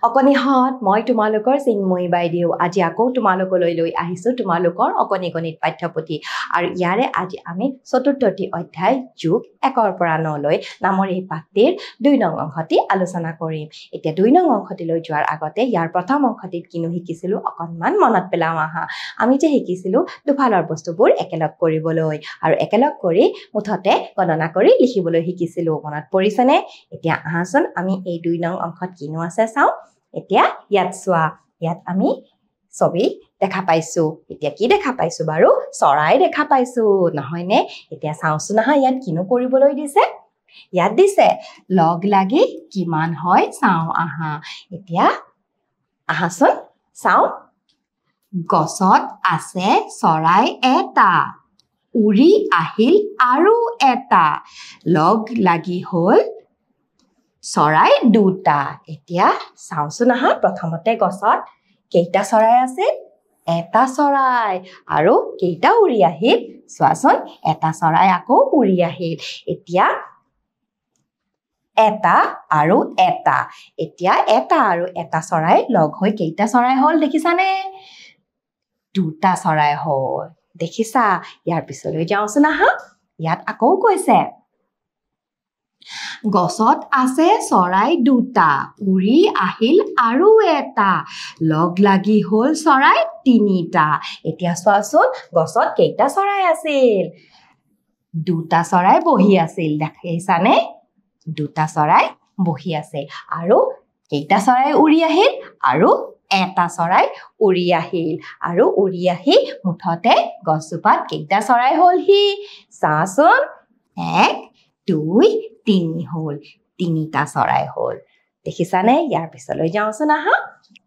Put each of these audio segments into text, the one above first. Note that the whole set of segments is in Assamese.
অকনিহত মই তোমালোকৰ চিন্ময়ী বাইদেউ আজি আকৌ তোমালোকলৈ লৈ আহিছো তোমালোকৰ অকনি গণিত পাঠ্যপুথি আৰু ইয়াৰে আজি আমি চতুৰ্থটি অধ্যায় যোগ 1ৰ পৰা 9 লৈ নামৰ এই পাঠটিৰ 2 নং অংশটি আলোচনা কৰিম এতিয়া 2 নং অংশটিলৈ যোৱাৰ আগতে ইয়াৰ প্ৰথম অংশটিত কিনো শিকিছিলো অকনমান মনত পেলাও আহা আমি যে শিকিছিলো দুফালৰ বস্তুবোৰ একেলগ কৰিবলৈ আৰু একেলগ কৰি মুঠতে গণনা কৰি লিখিবলৈ শিকিছিলো মনত পৰিছেনে এতিয়া আহাচোন আমি এই 2 নং অংশত কিনো আছে চাও এতিয়া ইয়াত সোৱা ইয়াত আমি ছবি দেখা পাইছো এতিয়া কি দেখা পাইছো বাৰু চৰাই দেখা পাইছো নহয়নে এতিয়া চাওছো না ইয়াত কিনো কৰিবলৈ দিছে ইয়াত দিছে লগ লাগি কিমান হয় চাও আহা এতিয়া আহাচোন চাও গছত আছে চৰাই এটা উৰি আহিল আৰু এটা লগ লাগি হল চৰাই দুটা এতিয়া চাওচোন আহা প্ৰথমতে গছত কেইটা চৰাই আছে এটা চৰাই আৰু কেইটা উৰি আহিল চোৱাচোন এটা চৰাই আকৌ উৰি আহিল এতিয়া এটা আৰু এটা এতিয়া এটা আৰু এটা চৰাই লগ হৈ কেইটা চৰাই হল দেখিছানে দুটা চৰাই হল দেখিছা ইয়াৰ পিছলৈ যাওচোন আহা ইয়াত আকৌ কৈছে গছত আছে চৰাই দুটা উৰি আহিল আৰু এটা লগ লাগি হল চৰাই তিনিটা এতিয়া চোৱাচোন গছত কেইটা চৰাই আছিল দুটা চৰাই বহি আছিল দেখিছানে দুটা চৰাই বহি আছে আৰু কেইটা চৰাই উৰি আহিল আৰু এটা চৰাই উৰি আহিল আৰু উৰি আহি মুঠতে গছজোপাত কেইটা চৰাই হলহি চাচোন 1 2 3 হল তিনিটা চৰাই হল দেখিছানে ইয়াৰ পিছলৈ যাওচোন আহা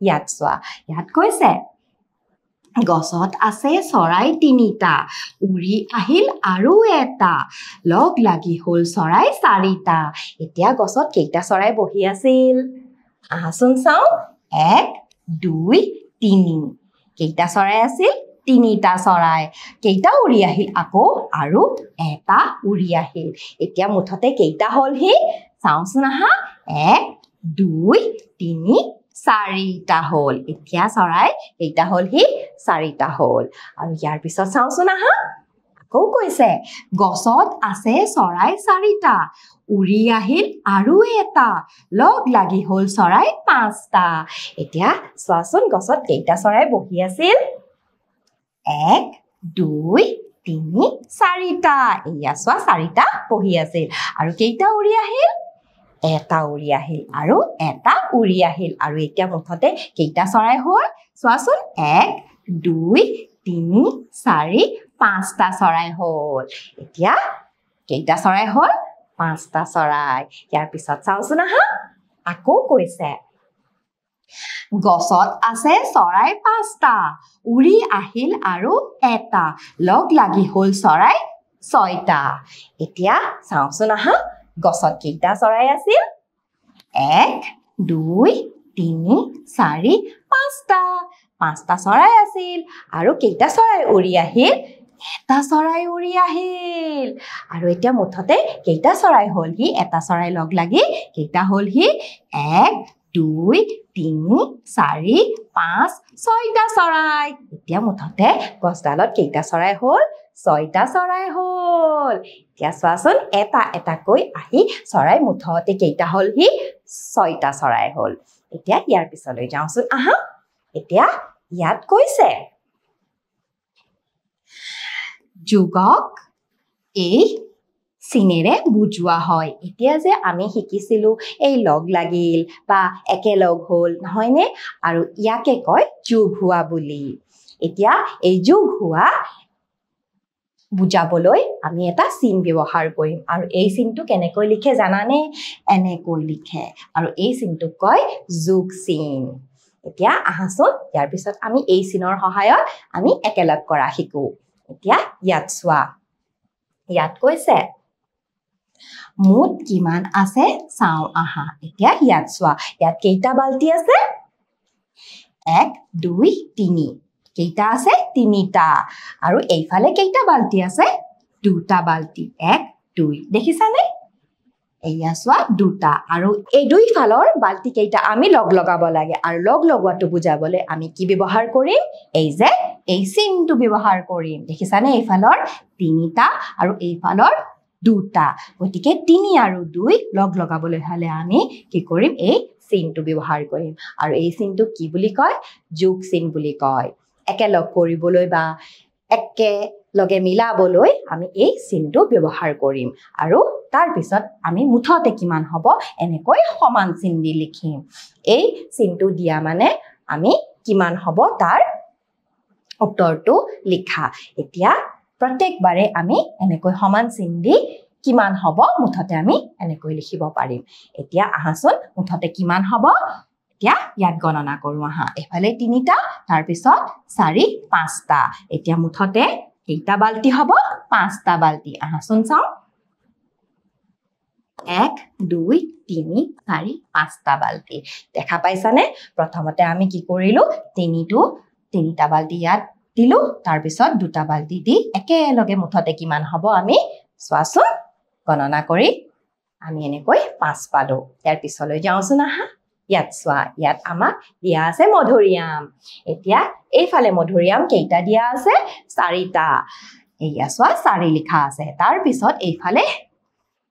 ইয়াত সোৱা ইয়াত কৈছে গছত আছে চৰাই তিনিটা উৰি আহিল আৰু এটা লগ লাগি হল চৰাই চাৰিটা এতিয়া গছত কেইটা চৰাই বহি আছিল আহাচোন চাও 1 2 3 কেইটা চৰাই আছিল তিনিটা চৰাই কেইটা উৰি আহিল আকৌ আৰু এটা উৰি আহিল এতিয়া মুঠতে কেইটা হলহি চাওচোন আহা 1 2 3 চাৰিটা হল এতিয়া চৰাই কেইটা হলহি চাৰিটা হল আৰু ইয়াৰ পিছত চাওচোন আহা আকৌ কৈছে গছত আছে চৰাই চাৰিটা উৰি আহিল আৰু এটা লগ লাগি হল চৰাই পাঁচটা এতিয়া চোৱাচোন গছত কেইটা চৰাই বহি আছিল 1 2 3 চাৰিটা এয়া চোৱা চাৰিটা বহি আছিল আৰু কেইটা উৰি আহিল এটা উৰি আহিল আৰু এটা উৰি আহিল আৰু এতিয়া মুঠতে কেইটা চৰাই হল চোৱাচোন 1 2 3 4 5টা চৰাই হল এতিয়া কেইটা চৰাই হল 5টা চৰাই ইয়াৰ পিছত চাওচোন আহা আকৌ কৈছে গছত আছে চৰাই 5টা উৰি আহিল আৰু এটা লগ লাগি হল চৰাই 6টা এতিয়া চাওচোন আহা গছত কেইটা চৰাই আছিল 1 2 3 4 5টা চৰাই আছিল আৰু কেইটা চৰাই উৰি আহিল এটা চৰাই উৰি আহিল আৰু এতিয়া মুঠতে কেইটা চৰাই হলহি এটা চৰাই লগ লাগি কেইটা হলহি 1 2 3 4 5 6টা চৰাই এতিয়া মুঠতে গছডালত কেইটা চৰাই হল 6টা চৰাই হল এতিয়া চোৱাচোন এটা এটাকৈ আহি চৰাই মুঠতে কেইটা হলহি 6টা চৰাই হল এতিয়া ইয়াৰ পিছলৈ যাওচোন আহা এতিয়া ইয়াত কৈছে যোগক এই চিনেৰে বুজোৱা হয় এতিয়া যে আমি শিকিছিলো এই লগ লাগিল বা একেলগ হল নহয়নে আৰু ইয়াকে কয় যোগ হোৱা বুলি এতিয়া এই যোগ হোৱা বুজাবলৈ আমি এটা চিন ব্যৱহাৰ কৰিম আৰু এই চিনটো কেনেকৈ লিখে জানানে এনেকৈ লিখে আৰু এই চিনটোক কয় যোগ চিন এতিয়া আহাচোন ইয়াৰ পিছত আমি এই চিনৰ সহায়ত আমি একেলগ কৰা শিকো এতিয়া ইয়াত সোৱা ইয়াত কৈছে মুঠ কিমান আছে চাও আহা এতিয়া ইয়াত সোৱা ইয়াত কেইটা বালতি আছে 1 2 3 কেইটা আছে তিনিটা আৰু এইফালে কেইটা বালতি আছে দুটা বালতি 1 2 দেখিছানে এয়া চোৱা দুটা আৰু এই দুই ফালৰ বালতি কেইটা আমি লগ লগাব লাগে আৰু লগ লগোৱাটো বুজাবলৈ আমি কি ব্যৱহাৰ কৰিম এই যে এই চিনটো ব্যৱহাৰ কৰিম দেখিছানে এই ফালৰ তিনিটা আৰু এই ফালৰ দুটা গতিকে 3 আৰু 2 লগ লগাবলৈ হলে আমি কি কৰিম এই চিনটো ব্যৱহাৰ কৰিম আৰু এই চিনটো কি বুলি কয় যোগ চিন বুলি কয় একেলগ কৰিবলৈ বা একে লগে মিলাবলৈ আমি এই চিনটো ব্যৱহাৰ কৰিম আৰু তাৰ পিছত আমি মুঠতে কিমান হ'ব এনেকৈ সমান চিন দি লিখিম এই চিনটো দিয়া মানে আমি কিমান হ'ব তাৰ উত্তৰটো লিখা এতিয়া প্ৰত্যেকবাৰে আমি এনেকৈ সমান চিন দি কিমান হ'ব মুঠতে আমি এনেকৈ লিখিব পাৰিম এতিয়া আহাচোন মুঠতে কিমান হ'ব এতিয়া ইয়াত গণনা কৰো আহা এফালে 3টা তাৰ পিছত 4 5টা এতিয়া মুঠতে কেইটা বালতি হ'ব 5টা বালতি আহাচোন চাও 1 2 3 4 5টা বালতি দেখা পাইছানে প্ৰথমতে আমি কি কৰিলো 3টা বালতি ইয়াত দিলো তাৰ পিছত 2টা বালতি দি একেলগে মুঠতে কিমান হ'ব আমি চোৱাচোন গণনা কৰি আমি এনেকৈ 5 পালো ইয়াৰ পিছলৈ যাওঁচোন আহা ইয়াত চোৱা ইয়াত আমাক দিয়া আছে মধুৰিআম এতিয়া এইফালে মধুৰিআম কেইটা দিয়া আছে 4টা এয়া চোৱা 4 লিখা আছে তাৰ পিছত এইফালে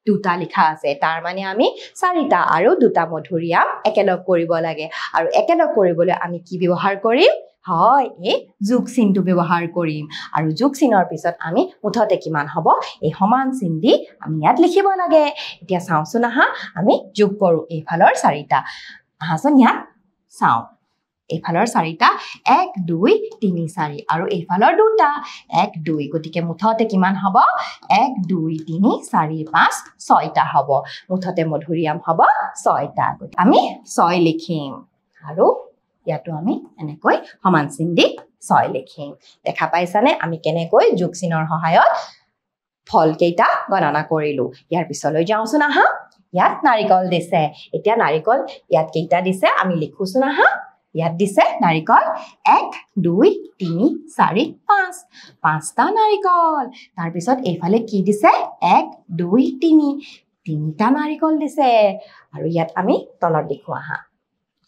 2টা লিখা আছে তাৰ মানে আমি 4টা আৰু 2টা মধুৰিআম একেলগ কৰিব লাগে আৰু একেলগ কৰিবলৈ আমি কি ব্যৱহাৰ কৰিম হয় এই যোগ চিনটো ব্যৱহাৰ কৰিম আৰু যোগ চিনৰ পিছত আমি মুঠতে কিমান হ'ব এই সমান চিন দি আমি ইয়াত লিখিব লাগে এতিয়া চাওঁচোন আহা আমি যোগ কৰো এইফালৰ 4টা আহাচোন ইয়াত চাওঁ এইফালৰ 4টা 1 2 3 4 আৰু এইফালৰ 2টা 1 2 গতিকে মুঠতে কিমান হ'ব 1 2 3 4 5 6টা হ'ব মুঠতে মধুৰিআম হ'ব 6টা আমি 6 লিখিম আৰু ইয়াতো আমি এনেকৈ সমান চিন দি 6 লিখিম দেখা পাইছানে আমি কেনেকৈ যোগ চিনৰ সহায়ত ফল কেইটা গণনা কৰিলো ইয়াৰ পিছলৈ যাওঁচোন আহা ইয়াত নাৰিকল দিছে এতিয়া নাৰিকল ইয়াত কেইটা দিছে আমি লিখোচোন আহা ইয়াত দিছে নাৰিকল 1 2 3 4 5 5টা নাৰিকল তাৰ পিছত এইফালে কি দিছে 1 2 3 3টা নাৰিকল দিছে আৰু ইয়াত আমি তলত লিখো আহা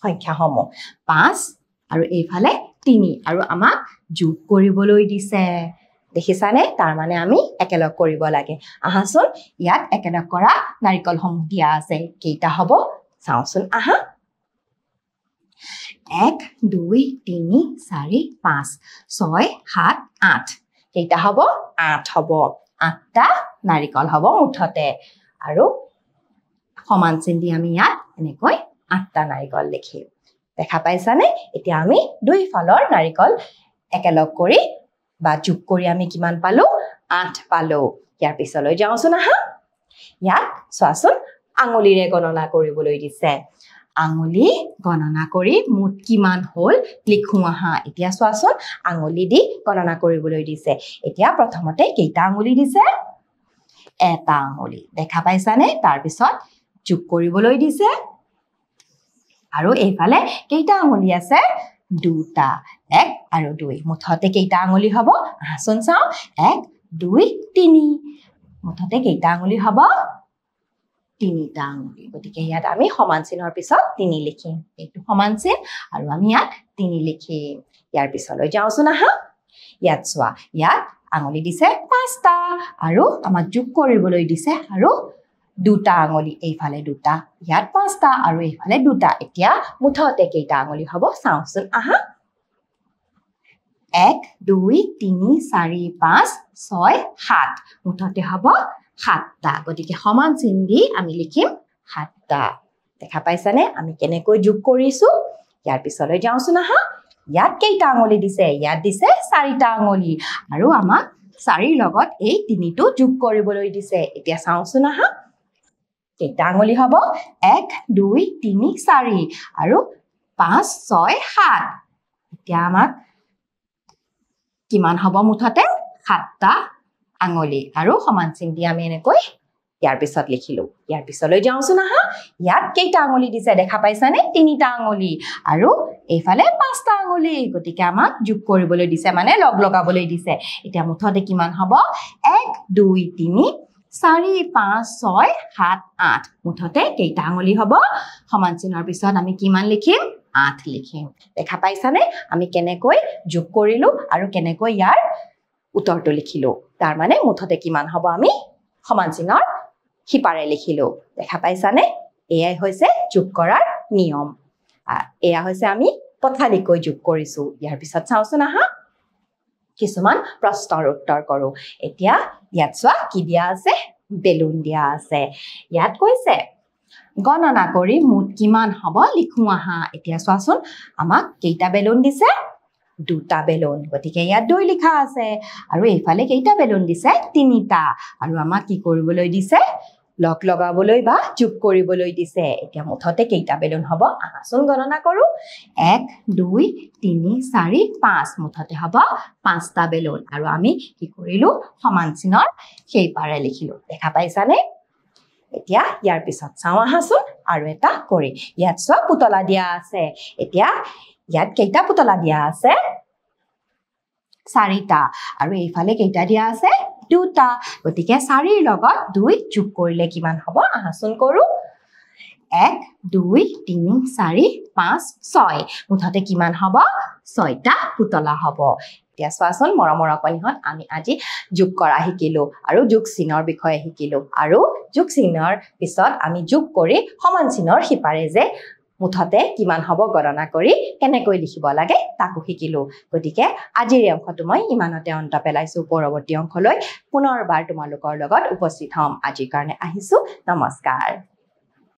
সংখ্যাসমূহ 5 আৰু এইফালে 3 আৰু আমাক যোগ কৰিবলৈ দিছে দেখিছানে তাৰ মানে আমি একেলগ কৰিব লাগে আহাচোন ইয়াত একেলগ কৰা নাৰিকলসমূহ দিয়া আছে কেইটা হ'ব চাওঁচোন আহা 1 2 3 4 5 6 7 8 কেইটা হ'ব 8 হ'ব 8টা নাৰিকল হ'ব মুঠতে আৰু সমান চিন দি আমি ইয়াত এনেকৈ 8টা নাৰিকল লিখিম দেখা পাইছানে এতিয়া আমি দুই ফালৰ নাৰিকল একেলগ কৰি বা যোগ কৰি আমি কিমান পালো 8 পালো ইয়াৰ পিছলৈ যাওঁচোন আহা ইয়াত চোৱাচোন আঙুলিৰে গণনা কৰিবলৈ দিছে আঙুলি গণনা কৰি মুঠ কিমান হ'ল লিখো আহা এতিয়া চোৱাচোন আঙুলি দি গণনা কৰিবলৈ দিছে এতিয়া প্ৰথমতে কেইটা আঙুলি দিছে এটা আঙুলি দেখা পাইছানে তাৰ পিছত যোগ কৰিবলৈ দিছে আৰু এইফালে কেইটা আঙুলি আছে 2টা 1 আৰু 2 মুঠতে কেইটা আঙুলি হ'ব আহাচোন চাওঁ 1 2 3 মুঠতে কেইটা আঙুলি হ'ব 3টা আঙুলি গতিকে ইয়াত আমি সমান চিনৰ পিছত 3 লিখিম এইটো সমান চিন আৰু আমি ইয়াত 3 লিখিম ইয়াৰ পিছলৈ যাওঁচোন আহা ইয়াত চোৱা ইয়াত আঙুলি দিছে 5টা আৰু আমাক যোগ কৰিবলৈ দিছে আৰু 2টা আঙুলি এইফালে 2টা ইয়াত 5টা আৰু এইফালে 2টা এতিয়া মুঠতে কেইটা আঙুলি হ'ব চাওঁচোন আহা 1 2 3 4 5 6 7 মুঠতে হ'ব 7টা গতিকে সমান চিন দি আমি লিখিম 7টা দেখা পাইছানে আমি কেনেকৈ যোগ কৰিছো ইয়াৰ পিছলৈ যাওঁচোন আহা ইয়াত কেইটা আঙুলি দিছে ইয়াত দিছে 4টা আঙুলি আৰু আমাক 4ৰ লগত এই 3টো যোগ কৰিবলৈ দিছে এতিয়া চাওঁচোন আহা কেইটা আঙুলি হ'ব 1 2 3 4 আৰু 5 6 7 এতিয়া আমাক কিমান হ'ব মুঠতে 7টা আঙুলি আৰু সমান চিন দি আমি এনেকৈ ইয়াৰ পিছত লিখিলো ইয়াৰ পিছলৈ যাওঁচোন আহা ইয়াত কেইটা আঙুলি দিছে দেখা পাইছানে 3টা আঙুলি আৰু এইফালে 5টা আঙুলি গতিকে আমাক যোগ কৰিবলৈ দিছে মানে লগ লগাবলৈ দিছে এতিয়া মুঠতে কিমান হ'ব 1 2 3 4 5 6 7 8 মুঠতে কেইটা আঙুলি হ'ব সমান চিনৰ পিছত আমি কিমান লিখিম 8 লিখিম দেখা পাইছানে আমি কেনেকৈ যোগ কৰিলো আৰু কেনেকৈ ইয়াৰ উত্তৰটো লিখিলো তাৰ মানে মুঠতে কিমান হ'ব আমি সমান চিনৰ হিপাৰে লিখিলো দেখা পাইছানে এয়াই হৈছে যোগ কৰাৰ নিয়ম এয়া হৈছে আমি পথালিকৈ যোগ কৰিছো ইয়াৰ পিছত চাওচোন আহা কিছুমান প্ৰশ্নৰ উত্তৰ কৰো এতিয়া ইয়াত চোৱা কি দিয়া আছে বেলুন দিয়া আছে ইয়াত কৈছে গণনা কৰি মুঠ কিমান হ'ব লিখো আহা এতিয়া চোৱাচোন আমাক কেইটা বেলুন দিছে দুটা বেলুন গতিকে ইয়াত 2 লিখা আছে আৰু এইফালে কেইটা বেলুন দিছে তিনিটা আৰু আমাক কি কৰিবলৈ দিছে লগ লগাবলৈ বা যোগ কৰিবলৈ দিছে এতিয়া মুঠতে কেইটা বেলুন হ'ব আহাচোন গণনা কৰো 1 2 3 4 5 মুঠতে হ'ব 5টা বেলুন আৰু আমি কি কৰিলো সমান চিনৰ সেই পাৰে লিখিলো দেখা পাইছানে এতিয়া ইয়াৰ পিছত চাও আহাচোন আৰু এটা কৰি ইয়াত চোৱা পুতলা দিয়া আছে এতিয়া ইয়াত কেইটা পুতলা দিয়া আছে 4টা আৰু এইফালে কেইটা দিয়া আছে 2টা গতিকে 4ৰ লগত 2 যোগ কৰিলে কিমান হ'ব আহাচোন কৰো 1 2 3 4 5 6 মুঠতে কিমান হ'ব 6টা পুতলা হ'ব এতিয়া চোৱাচোন মৰমৰ অকণিহঁত আমি আজি যোগ কৰা শিকিলো আৰু যোগ চিনৰ বিষয়ে শিকিলো আৰু যোগ চিনৰ পিছত আমি যোগ কৰি সমান চিনৰ হিপাৰে যে মুঠতে কিমান হ'ব গণনা কৰি কেনেকৈ লিখিব লাগে তাকো শিকিলো গতিকে আজিৰ অংশটো মই ইমানতে অন্ত পেলাইছো পৰৱৰ্তী অংশলৈ পুনৰবাৰ তোমালোকৰ লগত উপস্থিত হ'ম আজিৰ কাৰণে আহিছো নমস্কাৰ